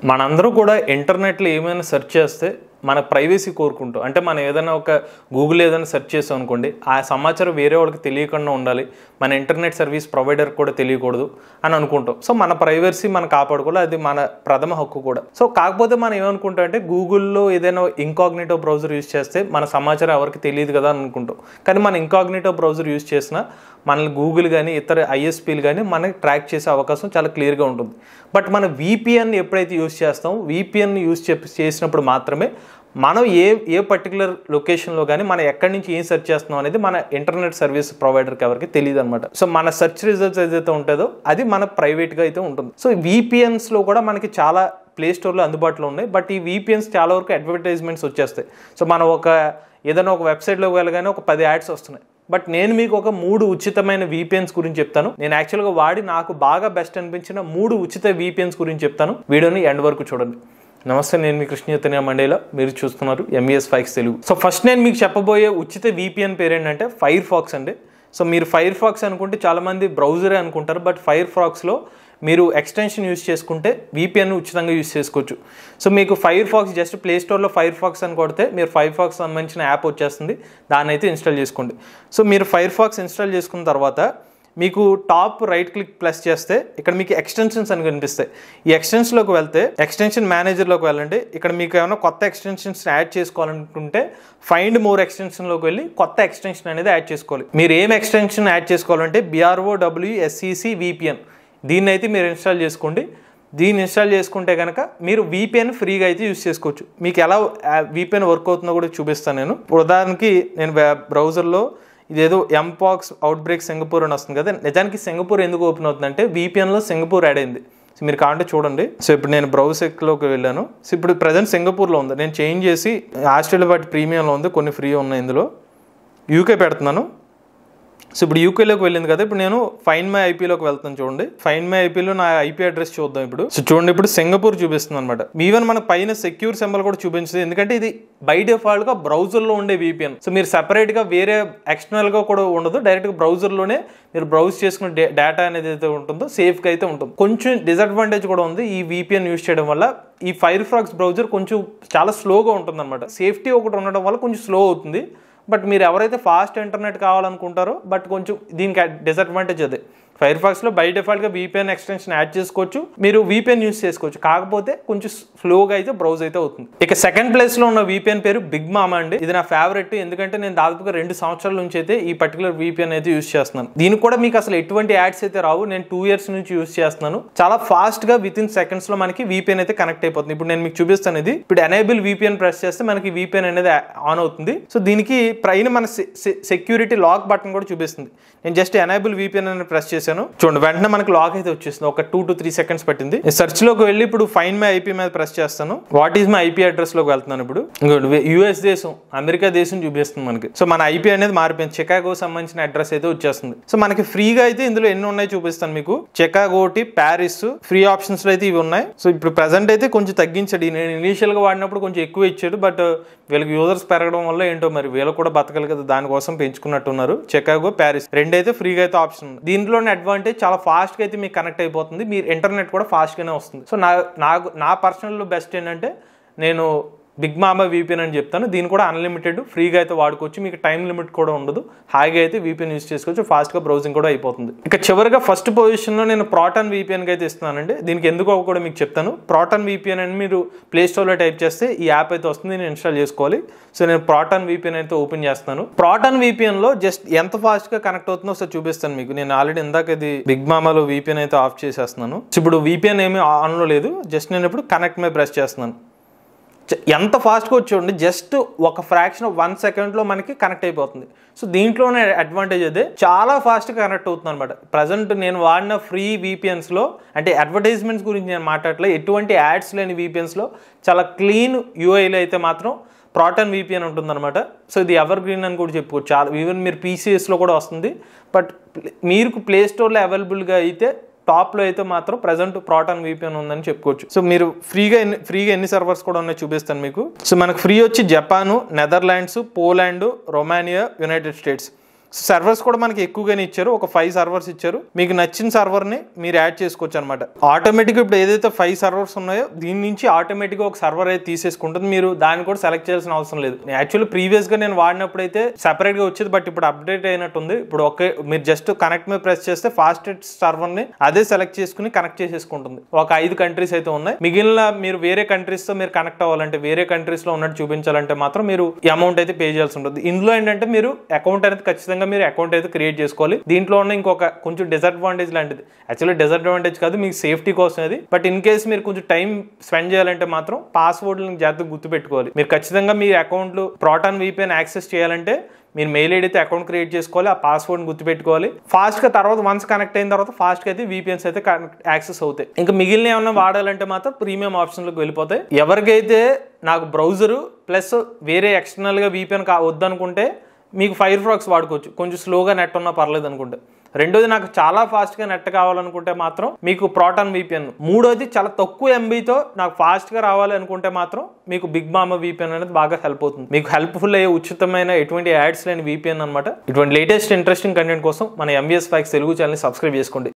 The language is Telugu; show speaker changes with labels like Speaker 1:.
Speaker 1: మనందరూ కూడా ఇంటర్నెట్లో ఏమైనా సెర్చ్ చేస్తే మన ప్రైవసీ కోరుకుంటాం. అంటే మనం ఏదైనా ఒక గూగుల్ ఏదైనా సెర్చ్ చేసాం అనుకోండి, ఆ సమాచారం వేరే వాళ్ళకి తెలియకుండా ఉండాలి, మన ఇంటర్నెట్ సర్వీస్ ప్రొవైడర్ కూడా తెలియకూడదు అని అనుకుంటాం. సో మన ప్రైవసీ మనం కాపాడుకోవాలి, అది మన ప్రథమ హక్కు కూడా. సో కాకపోతే మనం ఏమనుకుంటాం అంటే గూగుల్లో ఏదైనా ఇంకాగ్నిటో బ్రౌజర్ యూజ్ చేస్తే మన సమాచారం ఎవరికి తెలియదు కదా అని అనుకుంటాం. కానీ మన ఇంకాగ్నిటో బ్రౌజర్ యూజ్ చేసినా మనల్ని గూగుల్ కానీ ఇతర ఐఎస్పీలు కానీ మనకి ట్రాక్ చేసే అవకాశం చాలా క్లియర్గా ఉంటుంది. బట్ మన VPN ఎప్పుడైతే యూజ్ చేస్తామో VPN యూజ్ చేసినప్పుడు మాత్రమే మనం ఏ పర్టికులర్ లొకేషన్లో కానీ మనం ఎక్కడి నుంచి ఏం సెర్చ్ చేస్తున్నాం అనేది మన ఇంటర్నెట్ సర్వీస్ ప్రొవైడర్కి ఎవరికి తెలియదు అనమాట. సో మన సెర్చ్ రిజల్ట్స్ ఏదైతే ఉంటుందో అది మన ప్రైవేట్గా అయితే ఉంటుంది. సో VPNస్లో కూడా మనకి చాలా ప్లే స్టోర్లో అందుబాటులో ఉన్నాయి. బట్ ఈ VPNs చాలా వరకు అడ్వర్టైజ్మెంట్స్ వచ్చేస్తాయి. సో మనం ఏదైనా ఒక వెబ్సైట్లోకి వెళ్ళగానే ఒక 10 యాడ్స్ వస్తున్నాయి. బట్ నేను మీకు ఒక 3 ఉచితమైన VPNs గురించి చెప్తాను. నేను యాక్చువల్గా వాడి నాకు బాగా బెస్ట్ అనిపించిన 3 ఉచిత VPNs గురించి చెప్తాను. వీడియోని ఎండ్ వరకు చూడండి. నమస్తే, నేను మీ కృష్ణ చైతన్య మండేలా, మీరు చూస్తున్నారు MES Fikes Telugu. So first నేను మీకు చెప్పబోయే ఉచిత VPN పేరు ఏంటంటే ఫైర్ ఫాక్స్ అండి. సో మీరు ఫైర్ ఫాక్స్ అనుకుంటే చాలామంది బ్రౌజరే అనుకుంటారు. బట్ ఫైర్ ఫాక్స్లో మీరు ఎక్స్టెన్షన్ యూజ్ చేసుకుంటే VPN ఉచితంగా యూజ్ చేసుకోవచ్చు. సో మీకు ఫైర్ ఫాక్స్ జస్ట్ ప్లే స్టోర్లో ఫైర్ ఫాక్స్ అని కొడితే మీరు ఫైర్ ఫాక్స్ సంబంధించిన యాప్ వచ్చేస్తుంది, దాన్ని అయితే ఇన్స్టాల్ చేసుకోండి. సో మీరు ఫైర్ ఫాక్స్ ఇన్స్టాల్ చేసుకున్న తర్వాత మీకు టాప్ రైట్ క్లిక్ ప్లస్ చేస్తే ఇక్కడ మీకు ఎక్స్టెన్షన్స్ అని కనిపిస్తాయి. ఈ ఎక్స్టెన్షన్లోకి వెళ్తే ఎక్స్టెన్షన్ మేనేజర్లోకి వెళ్ళండి. ఇక్కడ మీకు ఏమైనా కొత్త ఎక్స్టెన్షన్స్ యాడ్ చేసుకోవాలనుకుంటే ఫైండ్ మోర్ ఎక్స్టెన్షన్లోకి వెళ్ళి కొత్త ఎక్స్టెన్షన్ అనేది యాడ్ చేసుకోవాలి. మీరు ఏం ఎక్స్టెన్షన్ యాడ్ చేసుకోవాలంటే BROWSEC VPN, దీన్ని అయితే మీరు ఇన్స్టాల్ చేసుకోండి. దీన్ని ఇన్స్టాల్ చేసుకుంటే కనుక మీరు VPN ఫ్రీగా అయితే యూజ్ చేసుకోవచ్చు. మీకు ఎలా VPN వర్క్ అవుతుందో కూడా చూపిస్తాను నేను. ఉదాహరణకి నేను బ్రౌజర్లో ఇదేదో ఎంపాక్స్ అవుట్బ్రేక్ సింగపూర్ అని వస్తుంది కదా, నిజానికి సింగపూర్ ఎందుకు ఓపెన్ అవుతుందంటే VPNలో సింగపూర్ యాడ్ అయింది. సో మీరు కావాలంటే చూడండి. సో ఇప్పుడు నేను బ్రౌజర్లోకి వెళ్ళాను. సో ఇప్పుడు ప్రజెంట్ సింగపూర్లో ఉంది. నేను చేంజ్ చేసి ఆస్ట్రేలియా వాటి ప్రీమియంలో ఉంది, కొన్ని ఫ్రీ ఉన్నాయి. ఇందులో UK పెడుతున్నాను. సో ఇప్పుడు UKలోకి వెళ్ళింది కదా, ఇప్పుడు నేను ఫైండ్ మై IPలోకి వెళ్తాను. చూడండి, ఫైండ్ మై IPలో నా IP అడ్రస్ చూద్దాం ఇప్పుడు. సో చూడండి, ఇప్పుడు సింగపూర్ చూపిస్తుంది అనమాట. ఈవెన్ మన పైన సెక్యూర్ సింబల్ కూడా చూపించింది, ఎందుకంటే ఇది బై డిఫాల్ట్గా బ్రౌజర్లో ఉండే VPN. సో మీరు సెపరేట్గా వేరే ఎక్స్టర్నల్గా కూడా ఉండదు, డైరెక్ట్గా బ్రౌజర్లోనే మీరు బ్రౌజ్ చేసుకునే డేటా అనేది అయితే ఉంటుందో సేఫ్గా అయితే ఉంటుంది. కొంచెం డిసడ్వాంటేజ్ కూడా ఉంది ఈ VPN యూజ్ చేయడం వల్ల. ఈ ఫైర్ ఫాక్స్ బ్రౌజర్ కొంచెం చాలా స్లోగా ఉంటుంది అనమాట. సేఫ్టీ ఒకటి ఉండడం వల్ల కొంచెం స్లో అవుతుంది. బట్ మీరు ఎవరైతే ఫాస్ట్ ఇంటర్నెట్ కావాలనుకుంటారో, బట్ కొంచెం దీనికి డిసడ్వాంటేజ్ అదే. ఫైర్ ఫాక్స్లో బై డిఫాల్ట్గా VPN ఎక్స్టెన్షన్ యాడ్ చేసుకోవచ్చు, మీరు VPN యూజ్ చేసుకోవచ్చు. కాకపోతే కొంచెం స్లోగా అయితే బ్రౌజ్ అయితే అవుతుంది. ఇక సెకండ్ ప్లేస్లో ఉన్న VPN పేరు బిగ్ మామా అండి. ఇది నా ఫేవరెట్, ఎందుకంటే నేను దాదాపుగా 2 సంవత్సరాల నుంచి అయితే ఈ పర్టికులర్ VPN అయితే యూజ్ చేస్తున్నాను. దీనికి కూడా మీకు అసలు ఎటువంటి యాడ్స్ అయితే రావు. నేను 2 years నుంచి యూజ్ చేస్తున్నాను. చాలా ఫాస్ట్గా వితిన్ సెకండ్స్లో మనకి VPN అయితే కనెక్ట్ అయిపోతుంది. ఇప్పుడు నేను మీకు చూపిస్తాను. ఇది ఇప్పుడు ఎనేబుల్ VPN ప్రెస్ చేస్తే మనకి VPN అనేది ఆన్ అవుతుంది. సో దీనికి పైన మన సెక్యూరిటీ లాక్ బటన్ కూడా చూపిస్తుంది. నేను జస్ట్ ఎనేబుల్ VPN అని ప్రెస్ చేశాను. చూడండి, వెంటనే మనకి లాక్ అయితే వచ్చేస్తుంది. ఒక 2 to 3 seconds పట్టింది. సెర్చ్ లోకి వెళ్ళి ఇప్పుడు ఫైండ్ మై IP మీద ప్రెస్ చేస్తాను. What is my IP address లోకి వెళ్తున్నాను. ఇప్పుడు US దేశం, అమెరికా దేశం చూపిస్తుంది మనకి. సో మన IP అనేది మారిపోయింది. చికాగో సంబంధించిన అడ్రస్ అయితే వచ్చేస్తుంది. సో మనకి ఫ్రీగా అయితే ఇందులో ఎన్ని ఉన్నాయి చూపిస్తాను మీకు. చికాగో, ప్యారిస్ ఫ్రీ ఆప్షన్స్ లో అయితే ఇవి ఉన్నాయి. సో ఇప్పుడు ప్రెసెంట్ అయితే కొంచెం తగ్గించాడు. నేను ఇనీషియల్ గా వాడినప్పుడు కొంచెం ఎక్కువ ఇచ్చాడు. బట్ వీళ్ళకి యూజర్స్ పెరగడం వల్ల ఏంటో మరి వీళ్ళు కూడా బతకాలి కదా, దానికోసం పెంచుకున్నట్టున్నారు. చికాగో, ప్యారిస్ రెండైతే ఫ్రీగా అయితే ఆప్షన్ ఉంది. దీంట్లోనే అడ్వాంటేజ్ చాలా ఫాస్ట్ గా అయితే మీకు కనెక్ట్ అయిపోతుంది. మీరు ఇంటర్నెట్ కూడా ఫాస్ట్ గానే వస్తుంది. సో నా పర్సనల్ బెస్ట్ ఏంటంటే నేను బిగ్ మామా VPN అని చెప్తాను. దీని కూడా అన్లిమిటెడ్ ఫ్రీగా అయితే వాడుకోవచ్చు. మీకు టైం లిమిట్ కూడా ఉండదు. హాయిగా అయితే VPN యూజ్ చేసుకోవచ్చు. ఫాస్ట్గా బ్రౌజింగ్ కూడా అయిపోతుంది. ఇక చివరిగా ఫస్ట్ పొజిషన్లో నేను ప్రాటన్ VPN అయితే ఇస్తున్నానండి. దీనికి ఎందుకో కూడా మీకు చెప్తాను. ప్రాటన్ VPN అని మీరు ప్లే స్టోర్లో టైప్ చేస్తే ఈ యాప్ అయితే వస్తుంది, నేను ఇన్స్టాల్ చేసుకోవాలి. సో నేను ప్రాటన్ VPN అయితే ఓపెన్ చేస్తాను. ప్రాటన్ VPNలో జస్ట్ ఎంత ఫాస్ట్గా కనెక్ట్ అవుతుందో ఒకసారి చూపిస్తాను మీకు. నేను ఆల్రెడీ ఇందాక ఇది బిగ్ మామాలో VPN అయితే ఆఫ్ చేసేస్తున్నాను. సో ఇప్పుడు VPN ఏమీ ఆన్లో లేదు. జస్ట్ నేను ఇప్పుడు కనెక్ట్ మీద ప్రెస్ చేస్తున్నాను. ఎంత ఫాస్ట్గా వచ్చేయండి, జస్ట్ ఒక ఫ్రాక్షన్ ఆఫ్ 1 secondలో మనకి కనెక్ట్ అయిపోతుంది. సో దీంట్లోనే అడ్వాంటేజ్ అదే, చాలా ఫాస్ట్గా కనెక్ట్ అవుతుంది అనమాట. ప్రజెంట్ నేను వాడిన ఫ్రీ VPNస్లో, అంటే అడ్వర్టైజ్మెంట్స్ గురించి నేను మాట్లాడలే, ఎటువంటి యాడ్స్ లేని VPNస్లో చాలా క్లీన్ UIలో అయితే మాత్రం ప్రాటన్ VPN ఉంటుందన్నమాట. సో ఇది ఎవర్ గ్రీన్ అని కూడా చెప్పుకోవచ్చు. చాలా ఈవెన్ మీరు PCSలో కూడా వస్తుంది. బట్ మీరు ప్లే స్టోర్లో అవైలబుల్గా అయితే టాప్లో అయితే మాత్రం ప్రజెంట్ ప్రాటన్ VPN ఉందని చెప్పుకోవచ్చు. సో మీరు ఫ్రీగా ఎన్ని సర్వర్స్ కూడా ఉన్నాయో చూపిస్తాను మీకు. సో మనకు ఫ్రీ వచ్చి Japan, Netherlands, Poland, Romania, United states servers కూడా మనకి ఎక్కువగానే ఇచ్చారు, ఒక 5 సర్వర్స్ ఇచ్చారు. మీకు నచ్చిన సర్వర్ని మీరు యాడ్ చేసుకోవచ్చు అనమాట. ఆటోమేటిక్గా ఇప్పుడు ఏదైతే 5 సర్వర్స్ ఉన్నాయో దీని నుంచి ఆటోమేటిక్గా ఒక సర్వర్ అయితే తీసేసుకుంటుంది. మీరు దాన్ని కూడా సెలెక్ట్ చేయాల్సిన అవసరం లేదు. యాక్చువల్లీ ప్రీవియస్గా నేను వాడినప్పుడు అయితే సెపరేట్గా వచ్చేది, బట్ ఇప్పుడు అప్డేట్ అయినట్టుంది. ఇప్పుడు ఒకే మీరు జస్ట్ కనెక్ట్ మీద ప్రెస్ చేస్తే ఫాస్టెస్ట్ సర్వర్ని అదే సెలెక్ట్ చేసుకుని కనెక్ట్ చేసేసుకుంటుంది. ఒక 5 కంట్రీస్ అయితే ఉన్నాయి. మిగిలిన మీరు వేరే కంట్రీస్తో మీరు కనెక్ట్ అవ్వాలంటే, వేరే కంట్రీస్లో ఉన్నట్టు చూపించాలంటే మాత్రం మీరు ఈ అమౌంట్ అయితే పే చేయాల్సి ఉంటుంది. ఇందులో ఏంటంటే మీరు అకౌంట్ అనేది ఖచ్చితంగా మీరు అకౌంట్ అయితే క్రియేట్ చేసుకోవాలి. దీంట్లో ఉన్న ఇంకొక కొంచెం డిసడ్వాంటేజ్ లాంటిది, యాక్చువల్లీ డిసడ్వాంటేజ్ కాదు, మీకు సేఫ్టీ కోసం అది. బట్ ఇన్ కేస్ మీరు కొంచెం టైం స్పెండ్ చేయాలంటే మాత్రం పాస్వర్డ్లను జాగ్రత్తగా గుర్తుపెట్టుకోవాలి. మీరు ఖచ్చితంగా మీ అకౌంట్లు ప్రోటాన్ VPN యాక్సెస్ చేయాలంటే మీరు మెయిల్ ఐడి అయితే అకౌంట్ క్రియేట్ చేసుకోవాలి, ఆ పాస్వర్డ్ని గుర్తుపెట్టుకోవాలి. ఫాస్ట్గా తర్వాత వన్స్ కనెక్ట్ అయిన తర్వాత ఫాస్ట్గా అయితే VPNs అయితే యాక్సెస్ అవుతాయి. ఇంకా మిగిలిన ఏమన్నా వాడాలంటే మాత్రం ప్రీమియం ఆప్షన్లోకి వెళ్ళిపోతాయి. ఎవరికైతే నాకు బ్రౌజరు ప్లస్ వేరే ఎక్స్టర్నల్గా VPN వద్దనుకుంటే మీకు ఫైర్ ఫాక్స్ వాడుకోవచ్చు, కొంచెం స్లోగా నెట్ ఉన్నా పర్లేదు అనుకుంటే. రెండోది నాకు చాలా ఫాస్ట్గా నెట్ కావాలనుకుంటే మాత్రం మీకు ప్రోటాన్ VPN. మూడోది చాలా తక్కువ MBతో నాకు ఫాస్ట్గా రావాలి అనుకుంటే మాత్రం మీకు బిగ్ మామా VPN అనేది బాగా హెల్ప్ అవుతుంది. మీకు హెల్ప్ఫుల్ అయ్యే ఉచితమైన ఎటువంటి యాడ్స్ లేని VPN అనమాట. ఇటువంటి లేటెస్ట్ ఇంట్రెస్టింగ్ కంటెంట్ కోసం మన MVS Facts తెలుగు ఛానల్ని సబ్స్క్రైబ్ చేసుకోండి.